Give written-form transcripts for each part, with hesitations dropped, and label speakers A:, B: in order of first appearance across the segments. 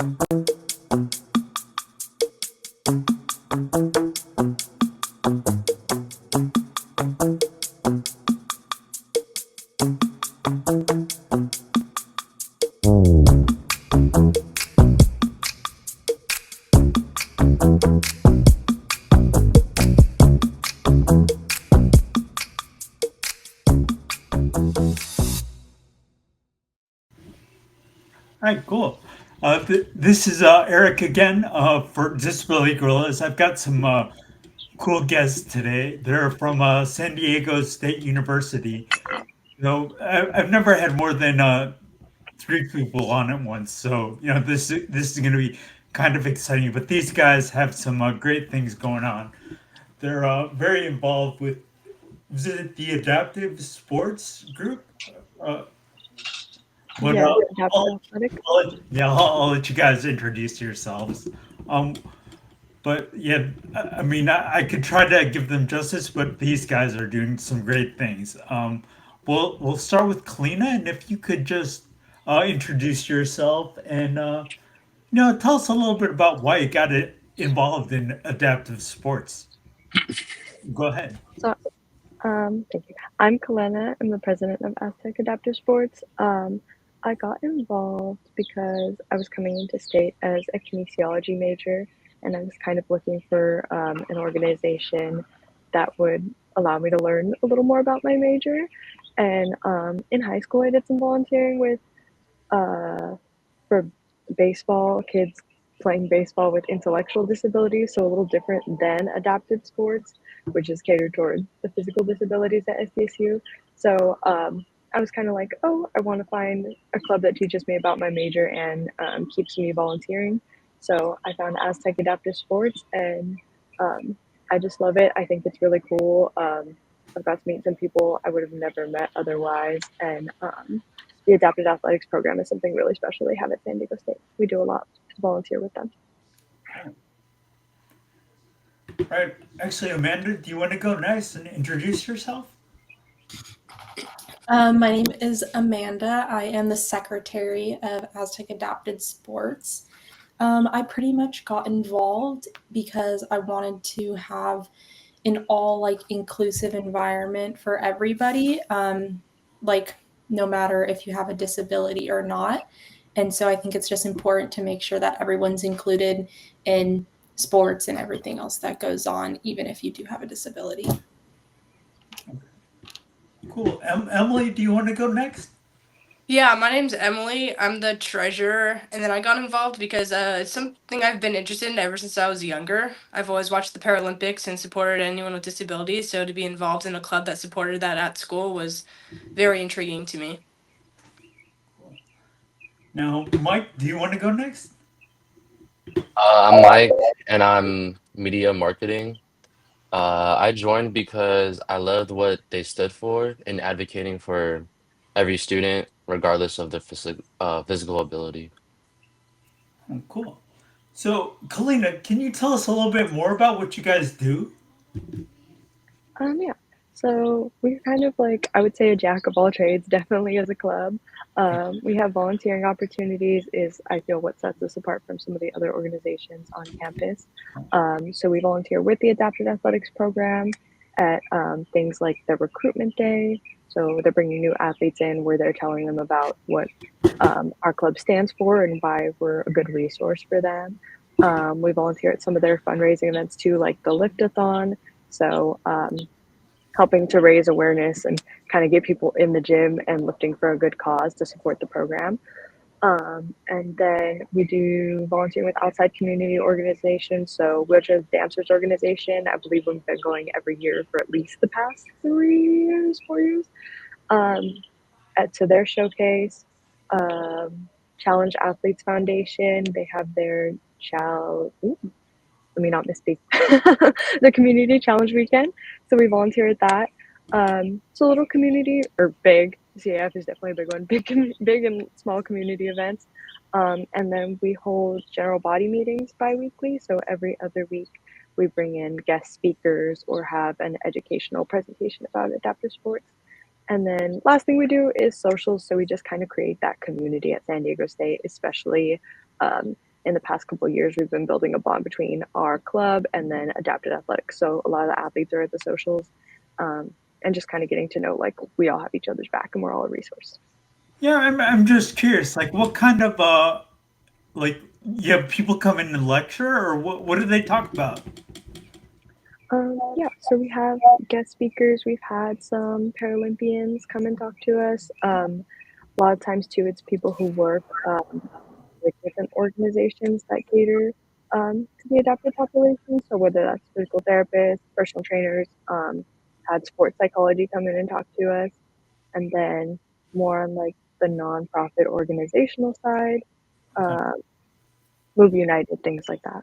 A: All right, cool. This is Eric again for Disability Guerrillas. I've got some cool guests today. They're from San Diego State University. I've never had more than three people on at once, so this is going to be kind of exciting. But these guys have some great things going on. They're very involved with, is it the Adaptive Sports group? Uh, but
B: Yeah, adaptive athletic.
A: I'll let you guys introduce yourselves. Um, but yeah, I mean, I could try to give them justice, but these guys are doing some great things. We'll start with Kalena, and if you could just introduce yourself and tell us a little bit about why you got involved in adaptive sports. Go ahead.
B: So, thank you. I'm Kalena. I'm the president of Aztec Adaptive Sports. I got involved because I was coming into state as a kinesiology major, and I was kind of looking for an organization that would allow me to learn a little more about my major. And in high school, I did some volunteering with for baseball, kids playing baseball with intellectual disabilities, so a little different than adapted sports, which is catered toward the physical disabilities at SDSU. So I was kind of like, oh, I want to find a club that teaches me about my major and keeps me volunteering. So I found Aztec Adaptive Sports, and um, I just love it. I think it's really cool. I've got to meet some people I would have never met otherwise, and the adapted athletics program is something really special they have at San Diego State. We do a lot to volunteer with them.
A: All right. Actually, Amanda, do you want to go next and introduce yourself?
C: My name is Amanda. I am the secretary of Aztec Adapted Sports. I pretty much got involved because I wanted to have an all inclusive environment for everybody, like no matter if you have a disability or not. And so I think it's just important to make sure that everyone's included in sports and everything else that goes on, even if you do have a disability.
A: Cool. Emily, do you want to go next?
D: Yeah, my name's Emily. I'm the treasurer, and then I got involved because it's something I've been interested in ever since I was younger. I've always watched the Paralympics and supported anyone with disabilities, so to be involved in a club that supported that at school was very intriguing to me.
A: Now, Mike, do you want to go next?
E: I'm Mike, and I'm media marketing. I joined because I loved what they stood for in advocating for every student, regardless of their physical ability.
A: Oh, cool. So, Kalina, can you tell us a little bit more about what you guys do?
B: Yeah. So we're kind of like, I would say, a jack of all trades, definitely as a club. We have volunteering opportunities, is I feel what sets us apart from some of the other organizations on campus. So we volunteer with the Adaptive Athletics program at things like the recruitment day. So they're bringing new athletes in where they're telling them about what our club stands for and why we're a good resource for them. We volunteer at some of their fundraising events too, like the Liftathon. So helping to raise awareness and kind of get people in the gym and lifting for a good cause to support the program. And then we do volunteering with outside community organizations. So Wheelchair Dancers Organization, I believe we've been going every year for at least the past 3 years, 4 years, to their showcase. Challenge Athletes Foundation, they have their let me not misspeak, the community challenge weekend. So we volunteer at that. It's a little community, or big. CAF is definitely a big one. Big and small community events. And then we hold general body meetings bi-weekly. So every other week we bring in guest speakers or have an educational presentation about adaptive sports. And then last thing we do is socials. So we just kind of create that community at San Diego State, especially in the past couple of years, we've been building a bond between our club and then adapted athletics. So a lot of the athletes are at the socials, and just kind of getting to know like we all have each other's back and we're all a resource.
A: Yeah, I'm just curious. Like, what kind of like you have people come in and lecture, or what do they talk about?
B: Yeah, so we have guest speakers. We've had some Paralympians come and talk to us. A lot of times too, it's people who work with different organizations that cater to the adapted population. So whether that's physical therapists, personal trainers, had sports psychology come in and talk to us, and then more on like the nonprofit organizational side,
A: Okay.
B: uh, Move United, things like that.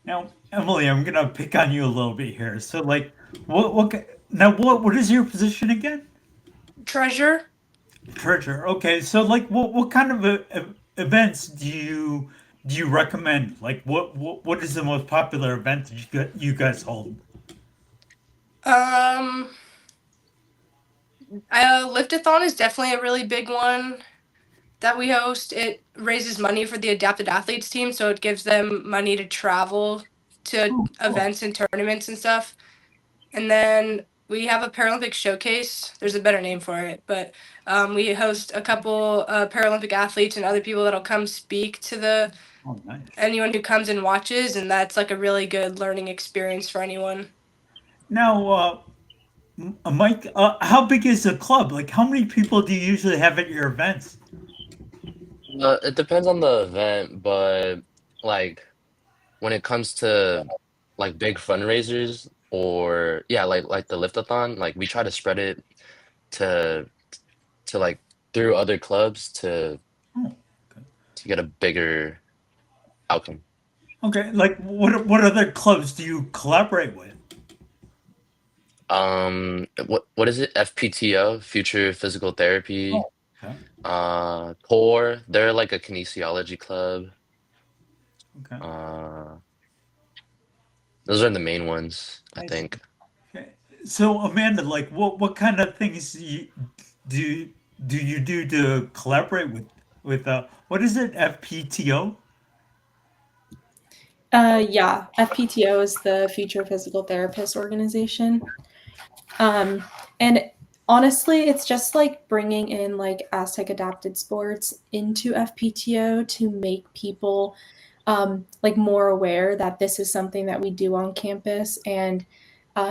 A: Now, Emily, I'm gonna pick on you a little bit here. So, like, now what is your position again?
D: Treasure.
A: Treasure. Okay, so like, what kind of events do you recommend? Like, what is the most popular event that you guys hold?
D: Um, Liftathon is definitely a really big one that we host. It raises money for the adapted athletes team, so it gives them money to travel to
A: Oh, cool.
D: events and tournaments and stuff. And then we have a Paralympic showcase. There's a better name for it, but we host a couple Paralympic athletes and other people that'll come speak to the
A: Oh, nice.
D: anyone who comes and watches, and that's like a really good learning experience for anyone.
A: Now, Mike, how big is the club? Like, how many people do you usually have at your events?
E: It depends on the event, but like when it comes to like big fundraisers or yeah, like the liftathon, like we try to spread it to like through other clubs
A: Oh, okay.
E: to get a bigger outcome.
A: Okay, like what other clubs do you collaborate with?
E: What is it? FPTO, Future Physical Therapy.
A: Oh, okay,
E: Core, they're like a kinesiology club.
A: okay,
E: Uh, those are the main ones, I
A: I see.
E: think.
A: Okay. So Amanda, like what kind of things do do you do to collaborate with what is it? FPTO?
C: Yeah, FPTO is the Future Physical Therapist organization. Um, and honestly, it's just like bringing in like Aztec Adapted Sports into FPTO to make people like more aware that this is something that we do on campus. And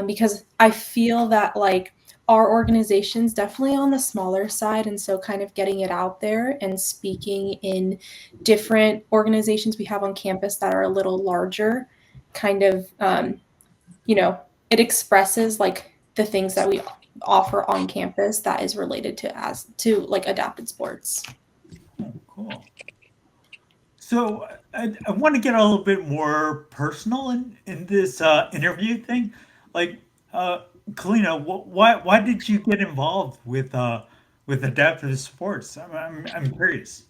C: because I feel that like our organization's definitely on the smaller side. And so kind of getting it out there and speaking in different organizations we have on campus that are a little larger kind of you know, it expresses like the things that we offer on campus that is related to as to like adapted sports.
A: Oh, cool. So I want to get a little bit more personal in this interview thing. Like, Kalena, why did you get involved with adaptive sports? I'm curious.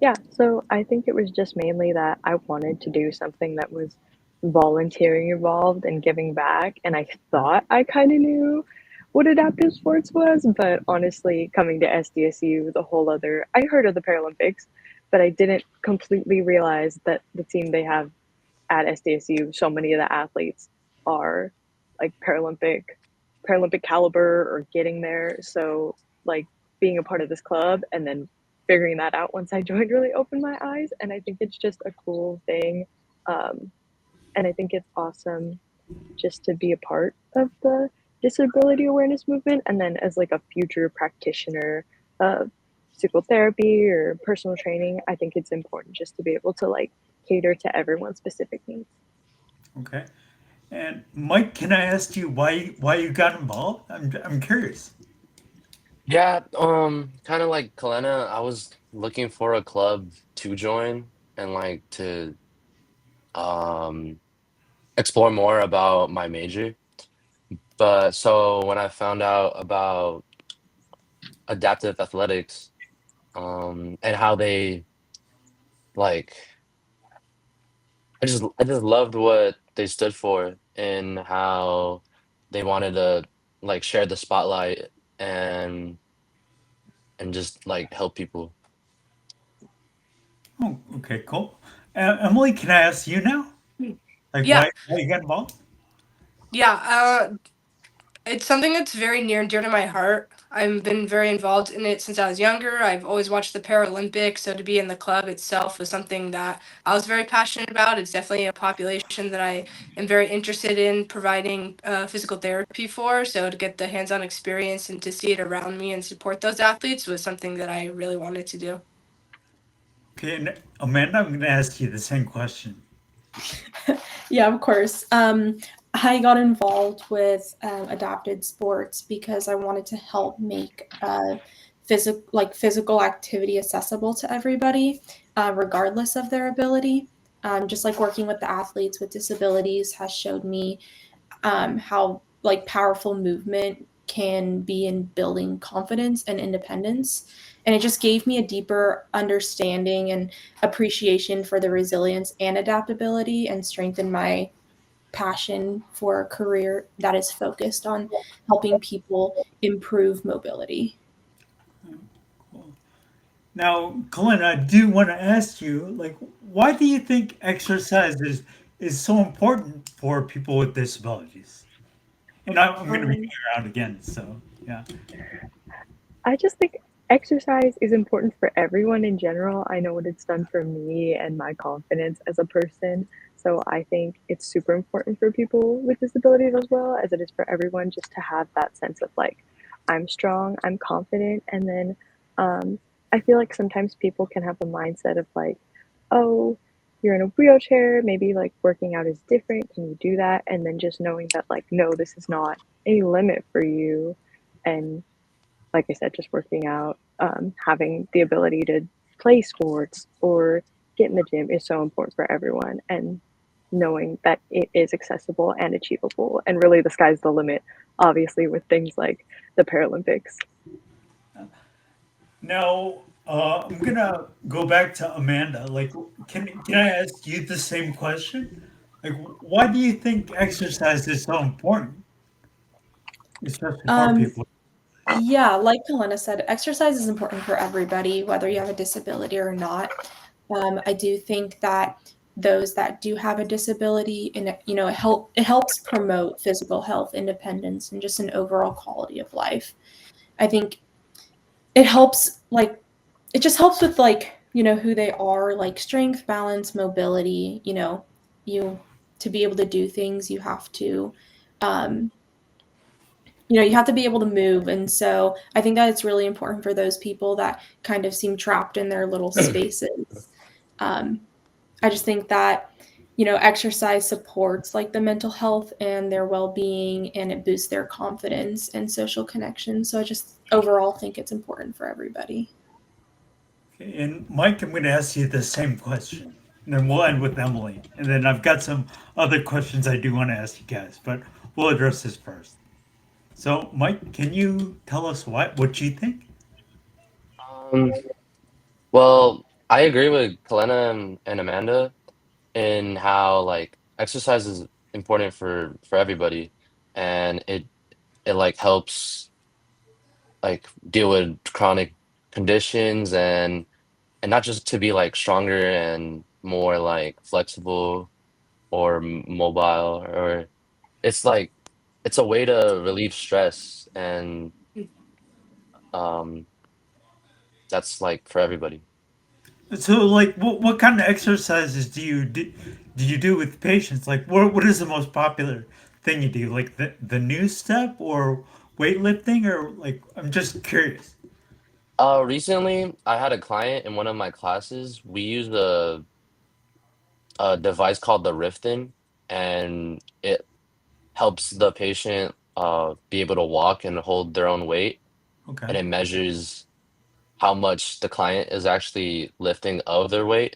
B: Yeah, so I think it was just mainly that I wanted to do something that was volunteering involved and giving back. And I thought I kind of knew what adaptive sports was, but honestly, coming to SDSU, the whole other, I heard of the Paralympics, but I didn't completely realize that the team they have at SDSU, so many of the athletes are like Paralympic caliber or getting there. So like being a part of this club and then figuring that out once I joined really opened my eyes. And I think it's just a cool thing. Um, and I think it's awesome just to be a part of the disability awareness movement. And then as like a future practitioner of physical therapy or personal training, I think it's important just to be able to like cater to everyone's specific needs.
A: Okay. And Mike, can I ask you why you got involved? I'm curious.
E: Yeah, kind of like Kalena, I was looking for a club to join and like to um explore more about my major. But so when I found out about adaptive athletics, and how they like I just loved what they stood for and how they wanted to like share the spotlight and just like help people.
A: Oh, okay, cool. Emily, can I ask you now? Like,
D: Yeah,
A: why you got involved?
D: yeah. It's something that's very near and dear to my heart. I've been very involved in it since I was younger. I've always watched the Paralympics, so to be in the club itself was something that I was very passionate about. It's definitely a population that I am very interested in providing physical therapy for. So to get the hands-on experience and to see it around me and support those athletes was something that I really wanted to do.
A: Okay, and Amanda, I'm going to ask you the same question.
C: Yeah, of course. I got involved with adapted sports because I wanted to help make physical activity accessible to everybody, regardless of their ability. Just like working with the athletes with disabilities has showed me how like powerful movement can be in building confidence and independence. And it just gave me a deeper understanding and appreciation for the resilience and adaptability and strengthened my passion for a career that is focused on helping people improve mobility.
A: Cool. Now, Kalena, I do want to ask you, like, why do you think exercise is so important for people with disabilities? And I'm going to be
B: Um,
A: going around again, so yeah.
B: I just think exercise is important for everyone in general. I know what it's done for me and my confidence as a person. So I think it's super important for people with disabilities as well as it is for everyone just to have that sense of like, I'm strong, I'm confident. And then I feel like sometimes people can have a mindset of like, oh, you're in a wheelchair, maybe like working out is different. Can you do that? And then just knowing that, like, no, this is not a limit for you. And like I said, just working out, having the ability to play sports or get in the gym is so important for everyone. And knowing that it is accessible and achievable. And really, the sky's the limit, obviously, with things like the Paralympics.
A: Now, I'm going to go back to Amanda. Like, can I ask you the same question? Like, why do you think exercise is so important, especially for
C: Um,
A: people?
C: yeah, like Helena said, exercise is important for everybody, whether you have a disability or not. I do think that those that do have a disability, and it helps promote physical health, independence, and just an overall quality of life. I think it helps it just helps with who they are, like strength, balance, mobility. You to be able to do things, um, you have to be able to move. And so I think that it's really important for those people that kind of seem trapped in their little spaces. Um, I just think that, exercise supports like the mental health and their well-being, and it boosts their confidence and social connection. So I just overall think it's important for everybody.
A: Okay, and Mike, I'm going to ask you the same question. And then we'll end with Emily. And then I've got some other questions I do want to ask you guys, but we'll address this first. So, Mike, can you tell us what you think?
E: Um, well, I agree with Kalena and Amanda in how like exercise is important for everybody, and it like helps like deal with chronic conditions and not just to be like stronger and more like flexible or mobile, or it's like it's a way to relieve stress, and um that's like for everybody.
A: So, like, what kind of exercises do you do with patients? Like, what is the most popular thing you do? Like the new step or weightlifting, or like I'm just curious.
E: Recently I had a client in one of my classes. We used a device called the Riften, and it helps the patient be able to walk and hold their own weight,
A: Okay.
E: and it measures how much the client is actually lifting of their weight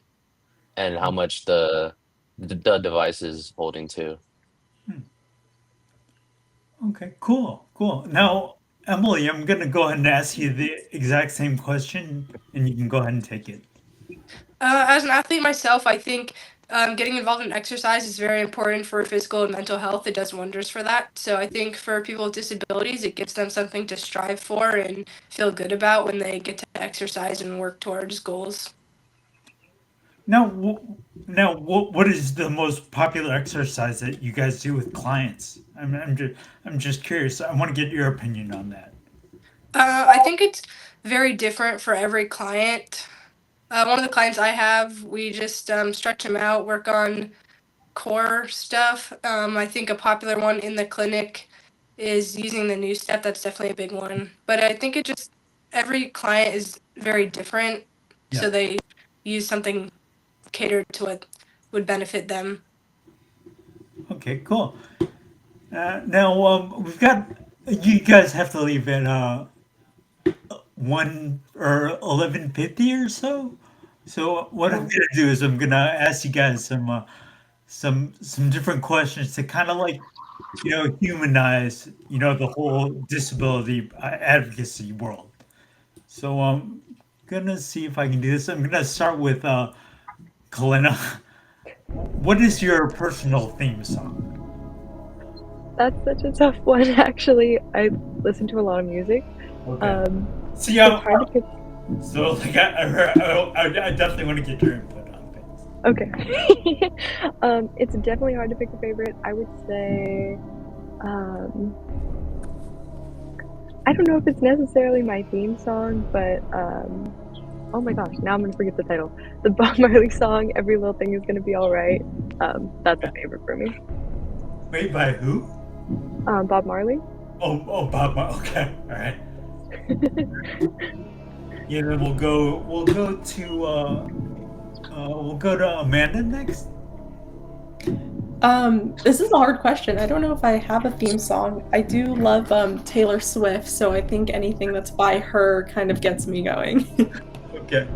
E: and how much the device is holding too.
A: Okay. Cool. Cool. Now, Emily, I'm gonna go ahead and ask you the exact same question, and you can go ahead and take it.
D: As an athlete myself, I think getting involved in exercise is very important for physical and mental health. It does wonders for that. So I think for people with disabilities, it gives them something to strive for and feel good about when they get to exercise and work towards goals.
A: Now, what is the most popular exercise that you guys do with clients? I'm just curious. I want to get your opinion on that.
D: I think it's very different for every client. One of the clients I have, we just stretch them out, work on core stuff. I think a popular one in the clinic is using the new step. That's definitely a big one. But I think it just every client is very different,
A: Yeah.
D: so they use something catered to what would benefit them.
A: Okay. Cool. Now, we've got you guys have to leave at 1 or 11:50 or so. So what I'm
B: Oh,
A: gonna do is I'm gonna ask you guys some different questions to kind of like humanize the whole disability advocacy world. So I'm gonna see if I can do this. I'm gonna start with Kalena. What is your personal theme song?
B: that's such a tough one, actually. I listen to a lot of music,
A: Okay.
B: um,
A: See,
B: so it's hard to pick.
A: so like I definitely want to get your input on things.
B: Okay. It's definitely hard to pick a favorite. I would say, um, I don't know if it's necessarily my theme song, but oh my gosh, now I'm gonna forget the title. The Bob Marley song, "Every Little Thing Is Gonna Be All Right." That's a favorite for me.
A: Wait, by who?
B: Bob Marley.
A: Bob. Okay, all right. Yeah, then we'll go to Amanda next.
C: This is a hard question. I don't know if I have a theme song. I do love Taylor Swift, so I think anything that's by her kind of gets me going.
A: Okay.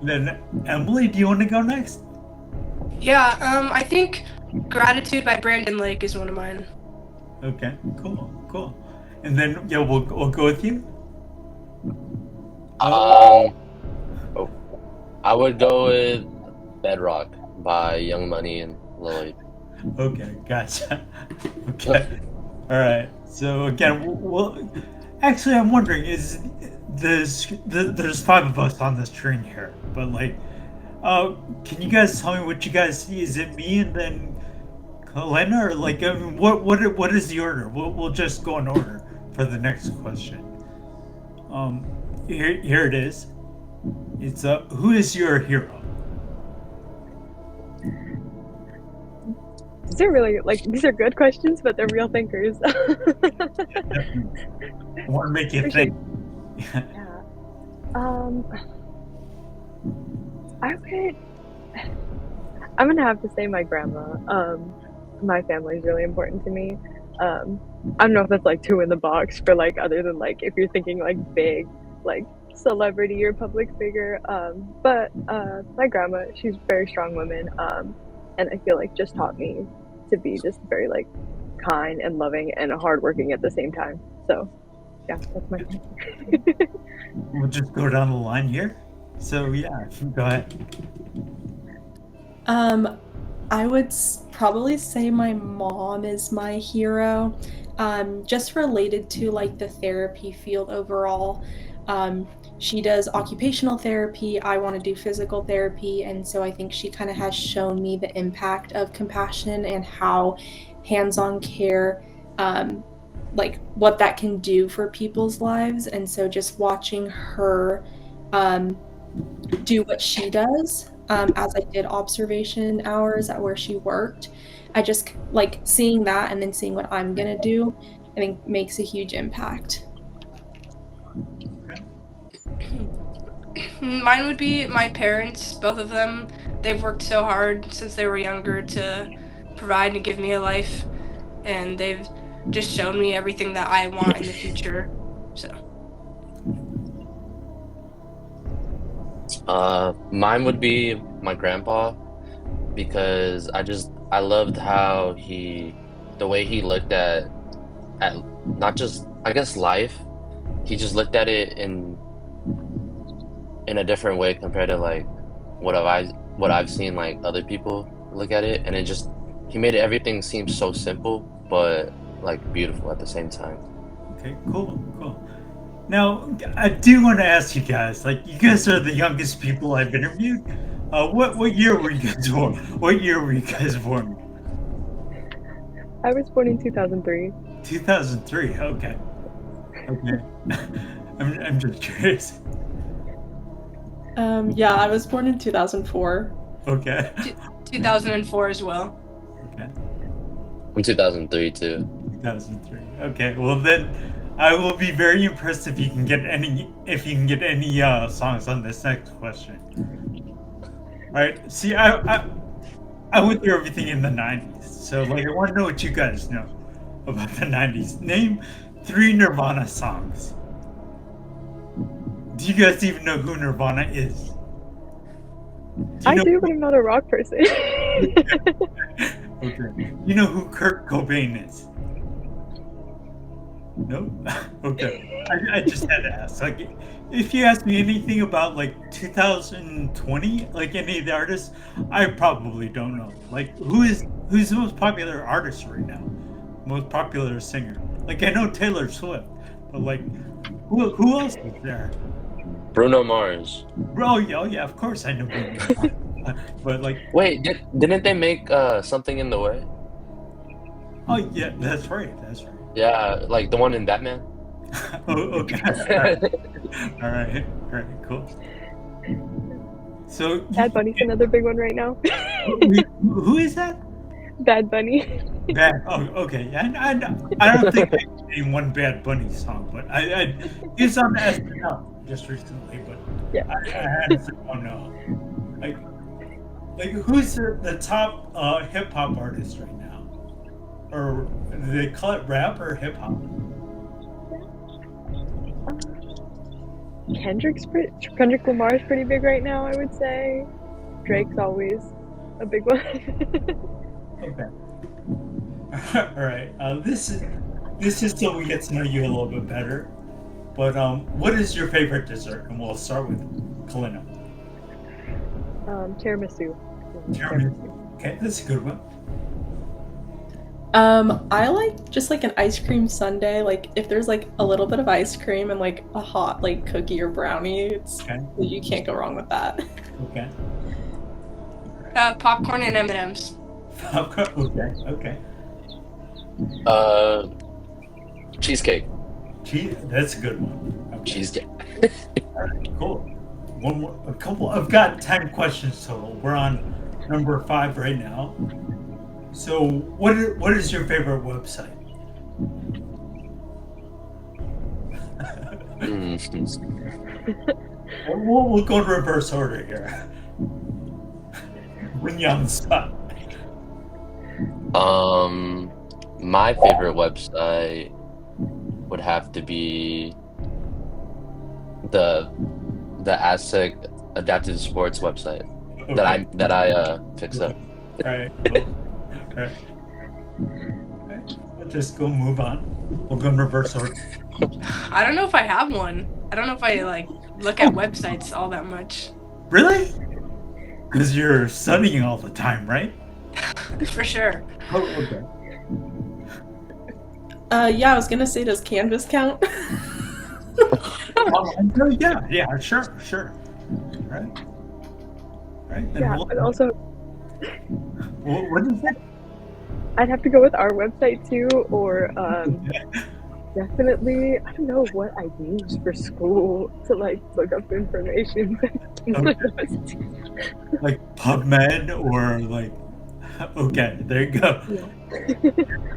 A: Then Emily, do you want to go next?
D: Yeah, I think "Gratitude" by Brandon Lake is one of mine.
A: Okay, cool. And then yeah, we'll go with you.
E: Um, oh, I would go with Bedrock by Young Money and Lloyd.
A: Okay, gotcha. Okay, all right. So again, actually, I'm wondering there's five of us on the string here, but like, can you guys tell me what you guys see? Is it me and then Kalena, or like, I mean, what is the order? We'll just go in order for the next question. Um, here it is. It's who is your hero?
B: These are really like these are good questions, but they're real thinkers.
A: I want to make you
B: Appreciate.
A: think.
B: Yeah. Um, I would. I'm gonna have to say my grandma. My family is really important to me. Um, I don't know if that's like two in the box for like other than like if you're thinking like big, like celebrity or public figure. But my grandma, she's a very strong woman. And I feel like just taught me to be just very like kind and loving and hardworking at the same time. So yeah, that's my thing.
A: We'll just go down the line here. So yeah, go ahead.
C: Um, I would probably say my mom is my hero. Just related to like the therapy field overall. Um, she does occupational therapy. I want to do physical therapy. And so I think she kind of has shown me the impact of compassion and how hands on care, um, like what that can do for people's lives. And so just watching her um, do what she does, as I did observation hours at where she worked. I just like seeing that and then seeing what I'm gonna do, I think makes a huge impact.
D: Mine would be my parents, both of them. They've worked so hard since they were younger to provide and give me a life, and they've just shown me everything that I want in the future. So,
E: Mine would be my grandpa because I loved how the way he looked at not just I guess life. He just looked at it in a different way compared to like what I've seen like other people look at it, and he made everything seem so simple but like beautiful at the same time.
A: Okay, cool. Now I do want to ask you guys. Like, you guys are the youngest people I've interviewed. What year were you guys born? What year were you guys born?
B: I was born in 2003.
A: 2003. Okay. Okay. I'm just curious.
C: Yeah, I was born in 2004.
A: Okay.
D: 2004 as well.
A: Okay.
E: I'm 2003 too.
A: 2003. Okay. Well then, I will be very impressed if you can get any songs on this next question. All right. See, I went through everything in the 90s, so like I want to know what you guys know about the 90s. Name 3 Nirvana songs. Do you guys even know who Nirvana is?
B: I
A: know
B: do, but I'm not a rock person.
A: Okay. You know who Kurt Cobain is? No? Okay. I just had to ask. Like, if you ask me anything about like 2020, like any of the artists, I probably don't know. Like, who's the most popular artist right now? Most popular singer? Like, I know Taylor Swift, but like, who else is there?
E: Bruno Mars.
A: Oh yeah, of course I know. Bruno Mars. But like,
E: Wait, didn't they make something in the way?
A: oh yeah, that's right.
E: Yeah, like the one in Batman.
A: Oh, okay. All right, cool. So,
B: Bad Bunny's another big one right now.
A: who is that?
B: Bad Bunny.
A: Bad. Oh, okay. I don't think I can name one Bad Bunny song, but he's on the SNL just recently, but
B: Yeah.
A: I honestly don't know. Like who's the top hip hop artist right now? Or do they call it rap or hip hop?
B: Kendrick Lamar's pretty big right now, I would say. Drake's always a big one.
A: Okay. All right. This is so we get to know you a little bit better. But what is your favorite dessert? And we'll start with Kalena.
B: Tiramisu.
A: Tiramisu. Okay, that's a good one.
C: I like just like an ice cream sundae. Like if there's like a little bit of ice cream and like a hot like cookie or brownie,
A: Okay.
C: You can't go wrong with that.
A: Okay.
D: Popcorn and M&Ms.
A: Okay.
E: Cheesecake.
A: That's a good one. Okay.
E: Cheesecake.
A: All right, cool. One more, a couple. I've got 10 questions total. We're on number 5 right now. So, what is your favorite website? We'll go in reverse order here. When you're on the spot.
E: My favorite website would have to be the Aztec Adaptive Sports website
A: Okay.
E: that I fixed up.
A: All right. Cool. All right. Let's just go move on. We'll go in reverse order.
D: I don't know if I have one. I don't know if I like look at websites all that much.
A: Really? Because you're studying all the time, right?
D: For sure.
A: Oh, okay.
C: Yeah, I was gonna say, does Canvas count?
A: Yeah, sure. Right. And
B: Yeah, but also
A: what is that?
B: I'd have to go with our website too, or definitely, I don't know what I use for school to like look up information.
A: Like PubMed or like, okay, there you go.
B: Yeah.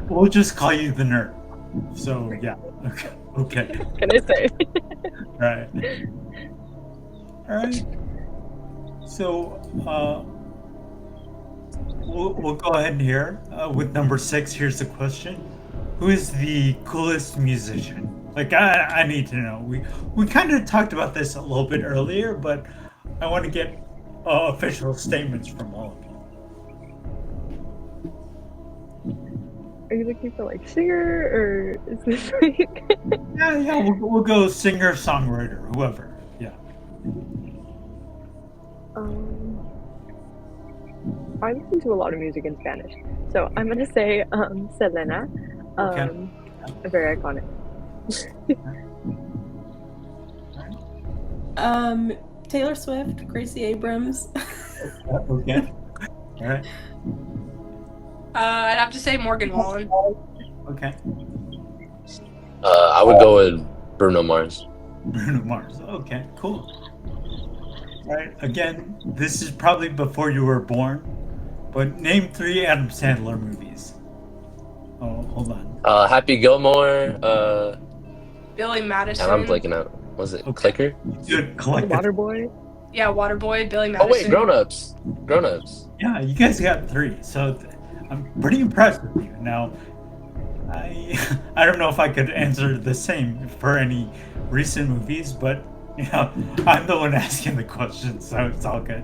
A: We'll just call you the nerd. So yeah, okay.
B: Can I say?
A: All right. So we'll go ahead here with number 6. Here's the question: who is the coolest musician? Like I need to know. We kind of talked about this a little bit earlier, but I want to get official statements from all of you.
B: Are you looking for like singer, or is this like?
A: Yeah. We'll go singer, songwriter, whoever. Yeah.
B: I listen to a lot of music in Spanish, so I'm gonna say Selena.
A: Okay.
B: Very iconic.
C: Taylor Swift, Gracie Abrams.
A: Okay. All right.
D: I'd have to say Morgan Wallen.
A: Okay.
E: I would go with Bruno Mars.
A: Bruno Mars. Okay. Cool. All right. Again, this is probably before you were born, but name 3 Adam Sandler movies. Oh, hold on.
E: Happy Gilmore.
D: Billy
E: And
D: Madison.
E: I'm blanking out. Was it
A: Okay.
E: Clicker?
A: Good collective.
B: Waterboy.
D: Yeah, Waterboy, Billy
E: Oh wait,
D: Madison.
E: Grown Ups. Grown Ups.
A: Yeah, you guys got 3, so I'm pretty impressed with you. Now, I don't know if I could answer the same for any recent movies, but I'm the one asking the question, so it's all good.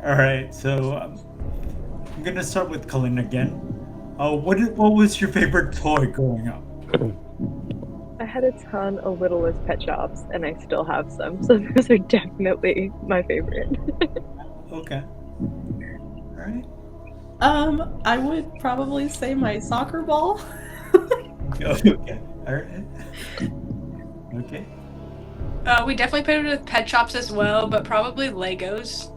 A: All right, so I'm gonna start with Kalena again. What was your favorite toy growing up?
B: I had a ton of Littlest Pet Shops, and I still have some, so those are definitely my favorite.
A: Okay. All right.
C: I would probably say my soccer ball.
A: Okay. All right. Okay.
D: We definitely played with pet shops as well, but probably Legos.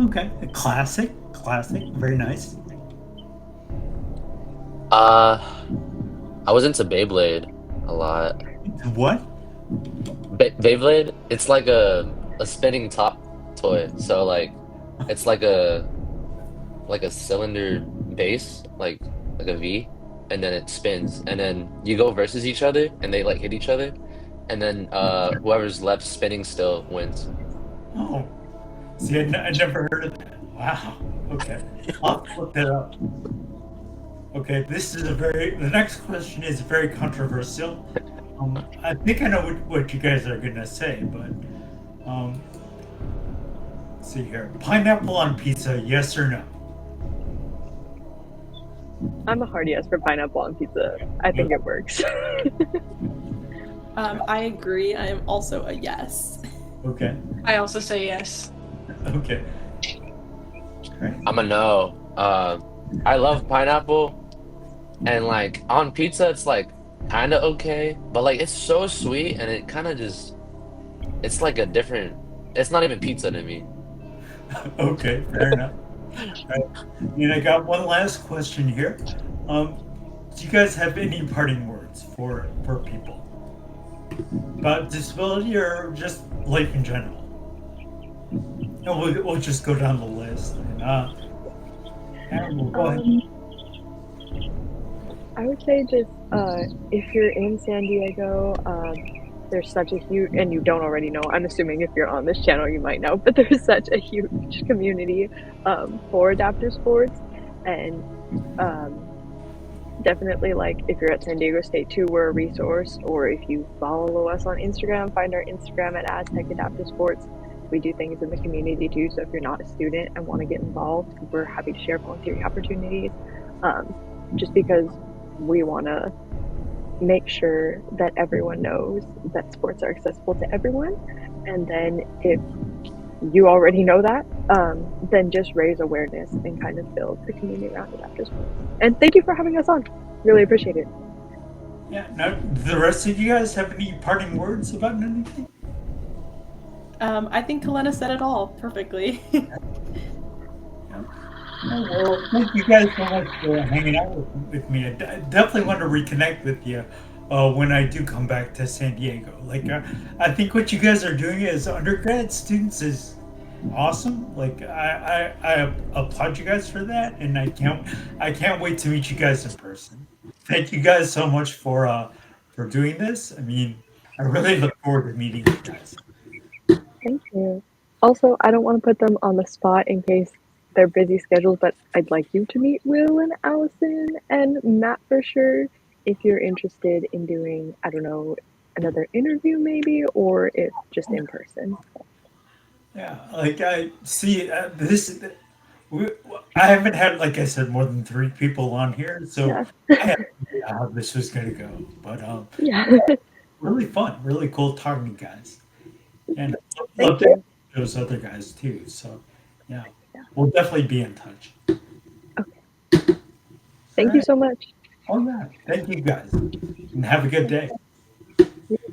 A: Okay. A classic. Classic. Very nice.
E: I was into Beyblade a lot.
A: What?
E: Beyblade, it's like a spinning top toy. So like it's like a cylinder base, like a V, and then it spins, and then you go versus each other, and they like hit each other, and then whoever's left spinning still wins.
A: Oh. See, I never heard of that. Wow. Okay. I'll look that up. Okay, the next question is very controversial. I think I know what you guys are gonna say, but let's see here. Pineapple on pizza, yes or no?
B: I'm a hard yes for pineapple on pizza. I think it works.
C: I agree. I am also a yes.
A: Okay.
D: I also say yes.
A: Okay. Right.
E: I'm a no. I love pineapple, and like on pizza, it's like kind of okay, but like it's so sweet, and it kind of just it's like a different. It's not even pizza to me.
A: Okay, fair enough. Right. And I got one last question here. Do you guys have any parting words for people about disability or just life in general? No, we'll just go down the list. And we'll go ahead.
B: I would say just if you're in San Diego, there's such a huge, and you don't already know, I'm assuming if you're on this channel you might know, but there's such a huge community for adaptive sports, and definitely like if you're at San Diego State too, we're a resource, or if you follow us on Instagram, find our Instagram at Aztec Adaptive Sports. We do things in the community too, so if you're not a student and want to get involved, we're happy to share volunteering opportunities, just because we want to make sure that everyone knows that sports are accessible to everyone. And then if you already know that, then just raise awareness and kind of build the community around adaptive sports. And thank you for having us on. Really appreciate it.
A: Yeah. Now, do the rest of you guys have any parting words about anything?
C: I think Kalena said it all perfectly.
A: Oh, well, thank you guys so much for hanging out with me. I definitely want to reconnect with you when I do come back to San Diego. Like, I think what you guys are doing as undergrad students is awesome. Like, I applaud you guys for that, and I can't wait to meet you guys in person. Thank you guys so much for doing this. I mean, I really look forward to meeting you guys.
B: Thank you. Also, I don't want to put them on the spot in case they're busy schedules, but I'd like you to meet Will and Allison and Matt for sure if you're interested in doing, I don't know, another interview maybe, or if just in person.
A: Yeah, like I see I haven't had, like I said, more than 3 people on here, so
B: Yeah.
A: I had no idea how this was gonna go. But
B: Yeah.
A: really fun, really cool talking to you guys, and
B: Thank
A: love to
B: you.
A: those other guys too. So yeah, we'll definitely be in touch.
B: Okay. Thank you so much.
A: All right, thank you guys, and have a good day.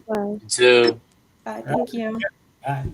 B: Bye.
E: Two.
C: Thank you.
A: Bye.